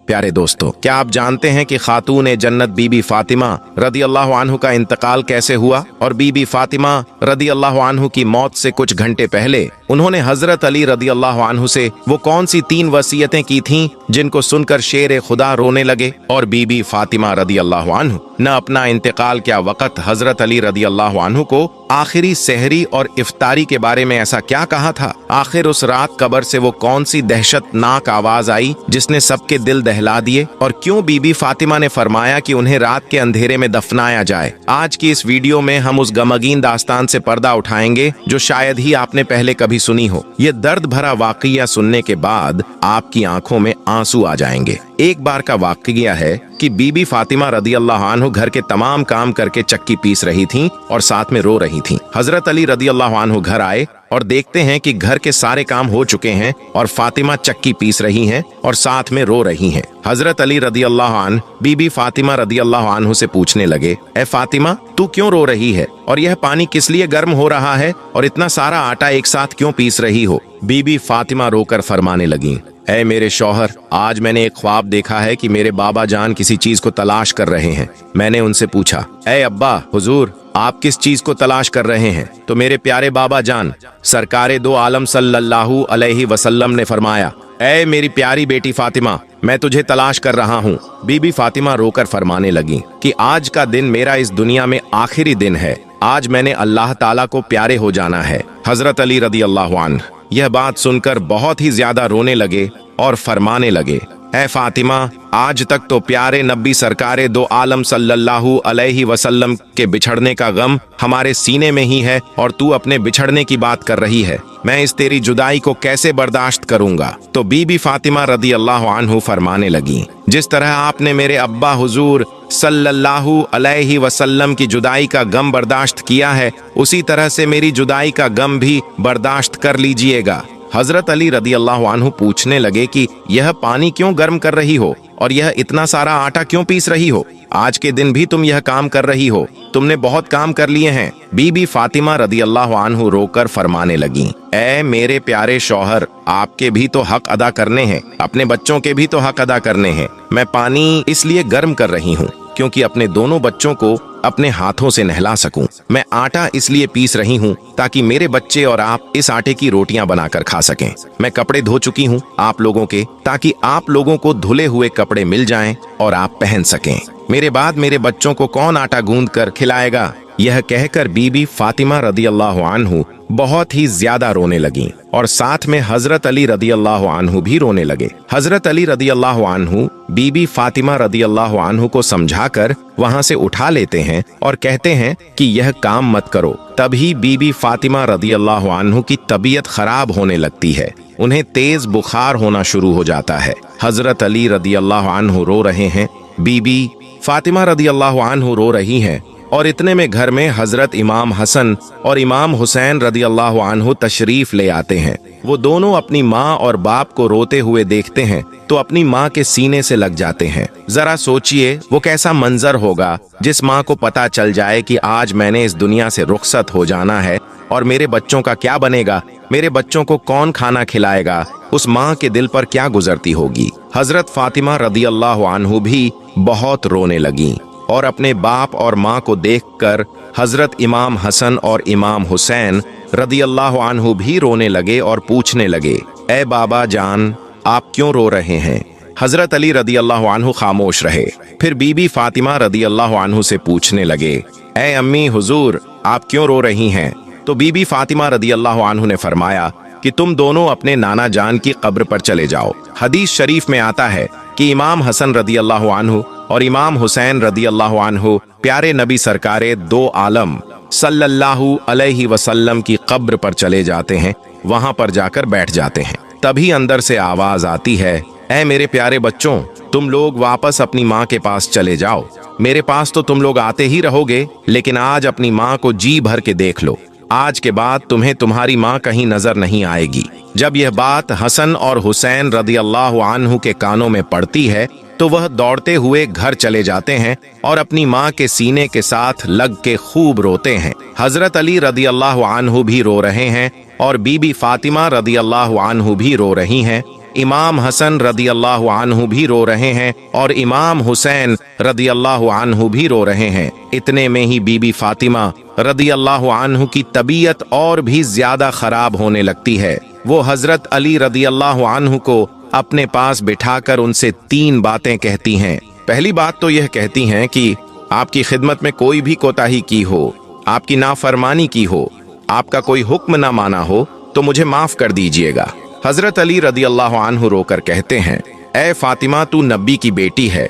प्यारे दोस्तों, क्या आप जानते हैं कि खातून जन्नत बीबी फातिमा रदी अल्लाह अन्हु का इंतकाल कैसे हुआ? और बीबी फातिमा रदी अल्लाह अन्हु की मौत से कुछ घंटे पहले उन्होंने हजरत अली रदी अल्लाह अन्हु से वो कौन सी 3 वसीयतें की थीं जिनको सुनकर शेर खुदा रोने लगे? और बीबी फातिमा रदी अल्लाह अन्हु न अपना इंतकाल क्या वक़्त हजरत अली रदी अल्लाह अन्हु को आखिरी सहरी और इफ्तारी के बारे में ऐसा क्या कहा था? आखिर उस रात कब्र से वो कौन सी दहशतनाक आवाज आई जिसने सबके दिल दहला दिए? और क्यों बीबी फातिमा ने फरमाया कि उन्हें रात के अंधेरे में दफनाया जाए? आज की इस वीडियो में हम उस गमगीन दास्तान से पर्दा उठाएंगे जो शायद ही आपने पहले कभी सुनी हो। ये दर्द भरा वाकया सुनने के बाद आपकी आंखों में आंसू आ जाएंगे। एक बार का वाकया है कि बीबी फातिमा रदी अल्लाह अन्हु घर के तमाम काम करके चक्की पीस रही थीं और साथ में रो रही थीं। हजरत अली रदी अल्लाह अन्हु घर आए और देखते हैं कि घर के सारे काम हो चुके हैं और फातिमा चक्की पीस रही हैं और साथ में रो रही हैं। हजरत अली रदी अल्लाह अन्हु बीबी फातिमा रदी अल्लाह अन्हु से पूछने लगे, ए फातिमा, तू क्यों रो रही है? और यह पानी किस लिए गर्म हो रहा है? और इतना सारा आटा एक साथ क्यों पीस रही हो? बीबी फातिमा रोकर फरमाने लगी, ऐ मेरे शौहर, आज मैंने एक ख्वाब देखा है कि मेरे बाबा जान किसी चीज को तलाश कर रहे हैं। मैंने उनसे पूछा, ऐ अब्बा हुजूर, आप किस चीज को तलाश कर रहे हैं? तो मेरे प्यारे बाबा जान सरकारे दो आलम सल्लल्लाहु अलैहि वसल्लम ने फरमाया, ऐ मेरी प्यारी बेटी फातिमा, मैं तुझे तलाश कर रहा हूँ। बीबी फातिमा रोकर फरमाने लगी कि आज का दिन मेरा इस दुनिया में आखिरी दिन है। आज मैंने अल्लाह ताला को प्यारे हो जाना है। हजरत अली रदी अल्लाह अन्हु यह बात सुनकर बहुत ही ज्यादा रोने लगे और फरमाने लगे, ऐ फातिमा, आज तक तो प्यारे नबी सरकारे दो आलम सल्लल्लाहु अलैहि वसल्लम के बिछड़ने का गम हमारे सीने में ही है और तू अपने बिछड़ने की बात कर रही है। मैं इस तेरी जुदाई को कैसे बर्दाश्त करूंगा? तो बीबी फातिमा रदी अल्लाह अन्हु फरमाने लगी, जिस तरह आपने मेरे अब्बा हुजूर सल्लल्लाहु अलैहि वसल्लम की जुदाई का गम बर्दाश्त किया है, उसी तरह से मेरी जुदाई का गम भी बर्दाश्त कर लीजिएगा। हजरत अली रदी अल्लाह अन्हु पूछने लगे कि यह पानी क्यों गर्म कर रही हो और यह इतना सारा आटा क्यों पीस रही हो? आज के दिन भी तुम यह काम कर रही हो, तुमने बहुत काम कर लिए हैं। बीबी फातिमा रदी अल्लाह अन्हु रोकर फरमाने लगी, ऐ मेरे प्यारे शौहर, आपके भी तो हक अदा करने हैं, अपने बच्चों के भी तो हक अदा करने हैं। मैं पानी इसलिए गर्म कर रही हूँ क्योंकि अपने दोनों बच्चों को अपने हाथों से नहला सकूं। मैं आटा इसलिए पीस रही हूं ताकि मेरे बच्चे और आप इस आटे की रोटियां बनाकर खा सकें। मैं कपड़े धो चुकी हूं आप लोगों के, ताकि आप लोगों को धुले हुए कपड़े मिल जाएं और आप पहन सकें। मेरे बाद मेरे बच्चों को कौन आटा गूंद कर खिलाएगा? यह कहकर बीबी फातिमा रदी अल्लाह अन्हु बहुत ही ज्यादा रोने लगी और साथ में हजरत अली रदी अल्लाह अन्हु भी रोने लगे। हजरत अली रदी अल्लाह अन्हु बीबी फातिमा रदी अल्लाह अन्हु को समझाकर वहां से उठा लेते हैं और कहते हैं कि यह काम मत करो। तभी बीबी फातिमा रदी अल्लाह अन्हु की तबीयत खराब होने लगती है, उन्हें तेज बुखार होना शुरू हो जाता है। हजरत अली रदी अल्लाह अन्हु रो रहे हैं, बीबी फातिमा रदी अल्लाह अन्हु रो रही हैं और इतने में घर में हजरत इमाम हसन और इमाम हुसैन रदी अल्लाह अन्हु तशरीफ ले आते हैं। वो दोनों अपनी माँ और बाप को रोते हुए देखते हैं तो अपनी माँ के सीने से लग जाते हैं। जरा सोचिए वो कैसा मंजर होगा जिस माँ को पता चल जाए कि आज मैंने इस दुनिया से रुखसत हो जाना है और मेरे बच्चों का क्या बनेगा, मेरे बच्चों को कौन खाना खिलाएगा? उस माँ के दिल पर क्या गुजरती होगी? हजरत फातिमा रदी अल्लाह अन्हु भी बहुत रोने लगी और अपने बाप और माँ को देखकर हजरत इमाम हसन और इमाम हुसैन रदी अल्लाह अन्हु भी रोने लगे और पूछने लगे, ऐ बाबा जान, आप क्यों रो रहे हैं? हजरत अली रदी अल्लाह अन्हु खामोश रहे। फिर बीबी फातिमा रदी अल्लाह अन्हु से पूछने लगे, ऐ अम्मी हुजूर, आप क्यों रो रही हैं? तो बीबी फातिमा रदी अल्लाह अन्हु ने फरमाया कि तुम दोनों अपने नाना जान की कब्र पर चले जाओ। हदीस शरीफ में आता है कि इमाम हसन रदी अल्लाह अन्हु और इमाम हुसैन रदी अल्लाह अन्हु प्यारे नबी सरकारे दो आलम सल्लल्लाहु अलैहि वसल्लम की कब्र पर चले जाते हैं, वहां पर जाकर बैठ जाते हैं। तभी अंदर से आवाज आती है, ऐ मेरे प्यारे बच्चों, तुम लोग वापस अपनी माँ के पास चले जाओ। मेरे पास तो तुम लोग आते ही रहोगे, लेकिन आज अपनी माँ को जी भर के देख लो। आज के बाद तुम्हें तुम्हारी माँ कहीं नजर नहीं आएगी। जब यह बात हसन और हुसैन रदी अल्लाह अन्हु के कानों में पड़ती है तो वह दौड़ते हुए घर चले जाते हैं और अपनी माँ के सीने के साथ लग के खूब रोते हैं। हजरत अली रदी अल्लाह अन्हु भी रो रहे हैं और बीबी फातिमा रदी अल्लाह अन्हु भी रो रही हैं इमाम हसन रदी अल्लाह अन्हु भी रो रहे हैं और इमाम हुसैन रदी अल्लाह अन्हु भी रो रहे हैं। इतने में ही बीबी फातिमा रदी अल्लाह अन्हु की तबीयत और भी ज्यादा खराब होने लगती है। वो हजरत अली रदी अल्लाह अन्हु को अपने पास बिठाकर उनसे 3 बातें कहती हैं। पहली बात तो यह कहती हैं कि आपकी खिदमत में कोई भी कोताही की हो, आपकी नाफरमानी की हो, आपका कोई हुक्म ना माना हो तो मुझे माफ कर दीजिएगा। हजरत अली रदी अल्लाह अन्हु रोकर कहते हैं, ए फातिमा, तू नबी की बेटी है,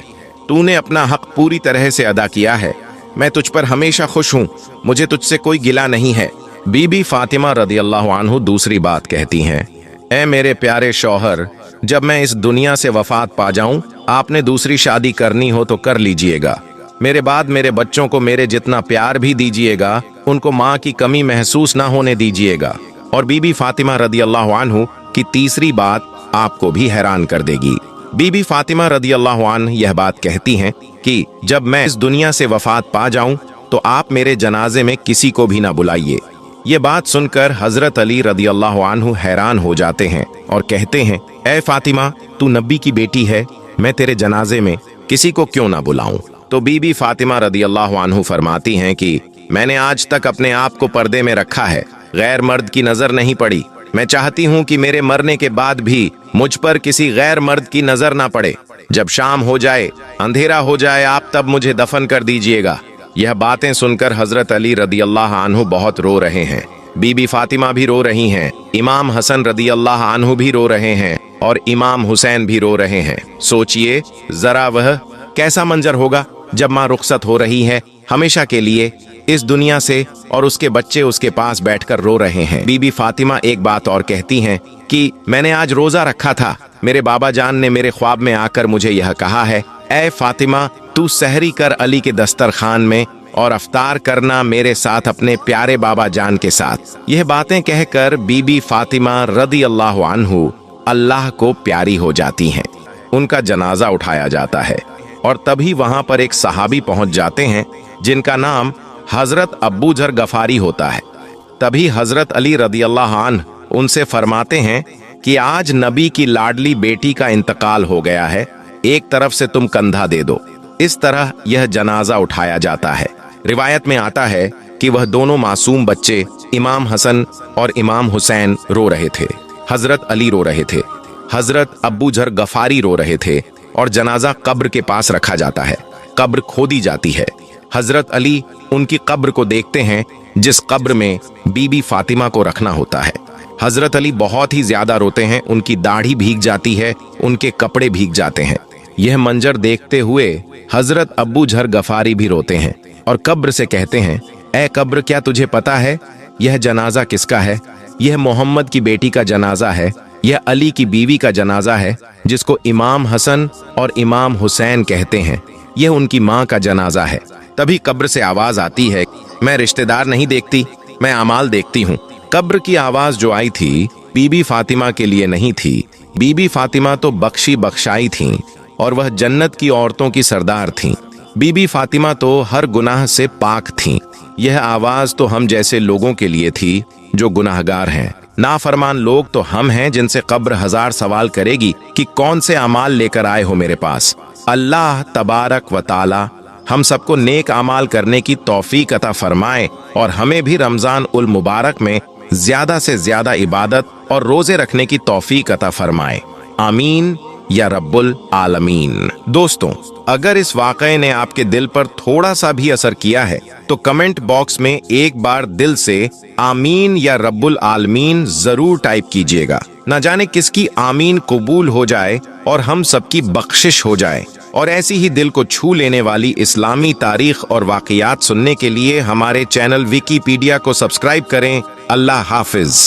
तूने अपना हक पूरी तरह से अदा किया है, मैं तुझ पर हमेशा खुश हूँ, मुझे तुझसे कोई गिला नहीं है। बीबी फातिमा रदी अल्लाह अन्हु दूसरी बात कहती हैं, ए मेरे प्यारे शौहर, जब मैं इस दुनिया से वफात पा जाऊं, आपने दूसरी शादी करनी हो तो कर लीजिएगा। मेरे बाद मेरे बच्चों को मेरे जितना प्यार भी दीजिएगा, उनको माँ की कमी महसूस ना होने दीजिएगा। और बीबी फातिमा रदी अल्लाह अन्हु की तीसरी बात आपको भी हैरान कर देगी। बीबी फातिमा रदी अल्लाह अन्हा यह बात कहती हैं कि जब मैं इस दुनिया से वफात पा जाऊं तो आप मेरे जनाजे में किसी को भी ना बुलाइए। ये बात सुनकर हजरत अली रदी अल्लाह अन्हु हैरान हो जाते हैं और कहते हैं, ए फातिमा, तू नबी की बेटी है, मैं तेरे जनाजे में किसी को क्यों ना बुलाऊं। तो बीबी फातिमा रदी अल्लाह अन्हु फरमाती हैं कि मैंने आज तक अपने आप को पर्दे में रखा है, गैर मर्द की नजर नहीं पड़ी। मैं चाहती हूँ कि मेरे मरने के बाद भी मुझ पर किसी गैर मर्द की नजर ना पड़े। जब शाम हो जाए, अंधेरा हो जाए, आप तब मुझे दफन कर दीजिएगा। यह बातें सुनकर हजरत अली रदी अल्लाह अन्हु बहुत रो रहे हैं, बीबी फातिमा भी रो रही हैं, इमाम हसन रदी अल्लाह अन्हु भी रो रहे हैं और इमाम हुसैन भी रो रहे हैं। सोचिए जरा वह कैसा मंजर होगा जब माँ रुखसत हो रही है हमेशा के लिए इस दुनिया से और उसके बच्चे उसके पास बैठकर रो रहे हैं। बीबी फातिमा एक बात और कहती हैं कि मैंने आज रोजा रखा था, मेरे बाबा जान ने मेरे ख्वाब में आकर मुझे यह कहा है, ए फातिमा, तू सहरी कर अली के दस्तरखान में और अफ्तार करना मेरे साथ अपने प्यारे बाबा जान के साथ। यह बातें कहकर बीबी फातिमा रदी अल्लाह अन्हु अल्लाह को प्यारी हो जाती हैं। उनका जनाजा उठाया जाता है और तभी वहां पर एक सहाबी पहुंच जाते हैं जिनका नाम हजरत अब्बू जर गफारी होता है। तभी हजरत अली रदी अल्लाह अन्हु उनसे फरमाते हैं कि आज नबी की लाडली बेटी का इंतकाल हो गया है, एक तरफ से तुम कंधा दे दो। इस तरह यह जनाजा उठाया जाता है। रिवायत में आता है कि वह दोनों मासूम बच्चे इमाम हसन और इमाम हुसैन रो रहे थे, हजरत अली रो रहे थे, हजरत अब्बू जर गफारी रो रहे थे और जनाजा कब्र के पास रखा जाता है। कब्र खोदी जाती है। हजरत अली उनकी कब्र को देखते हैं जिस कब्र में बीबी फातिमा को रखना होता है। हजरत अली बहुत ही ज्यादा रोते हैं, उनकी दाढ़ी भीग जाती है, उनके कपड़े भीग जाते हैं। यह मंजर देखते हुए हजरत अब्बू जर गफारी भी रोते हैं और कब्र से कहते हैं, ए कब्र, क्या तुझे पता है यह जनाजा किसका है? यह मोहम्मद की बेटी का जनाजा है, यह अली की बीवी का जनाजा है जिसको इमाम हसन और इमाम हुसैन कहते हैं, यह उनकी माँ का जनाजा है। तभी कब्र से आवाज आती है, मैं रिश्तेदार नहीं देखती, मैं अमाल देखती हूँ। कब्र की आवाज जो आई थी बीबी फातिमा के लिए नहीं थी। बीबी फातिमा तो बख्शी बख्शाई थीं और वह जन्नत की औरतों की सरदार थीं। बीबी फातिमा तो हर गुनाह से पाक थीं। यह आवाज तो हम जैसे लोगों के लिए थी जो गुनाहगार हैं। नाफरमान लोग तो हम हैं जिनसे कब्र हजार सवाल करेगी कि कौन से अमाल लेकर आए हो मेरे पास। अल्लाह तबारक व ताला हम सबको नेक अमाल करने की तौफीक अता फरमाए और हमें भी रमजान उल मुबारक में ज्यादा से ज्यादा इबादत और रोजे रखने की तौफीक अता फरमाए। आमीन या रब्बुल आलमीन। दोस्तों, अगर इस वाक़ये ने आपके दिल पर थोड़ा सा भी असर किया है तो कमेंट बॉक्स में एक बार दिल से आमीन या रब्बुल आलमीन जरूर टाइप कीजिएगा। न जाने किसकी आमीन कबूल हो जाए और हम सबकी बख्शिश हो जाए। और ऐसी ही दिल को छू लेने वाली इस्लामी तारीख और वाक़ियात सुनने के लिए हमारे चैनल विकीपीडिया को सब्सक्राइब करें। अल्लाह हाफिज।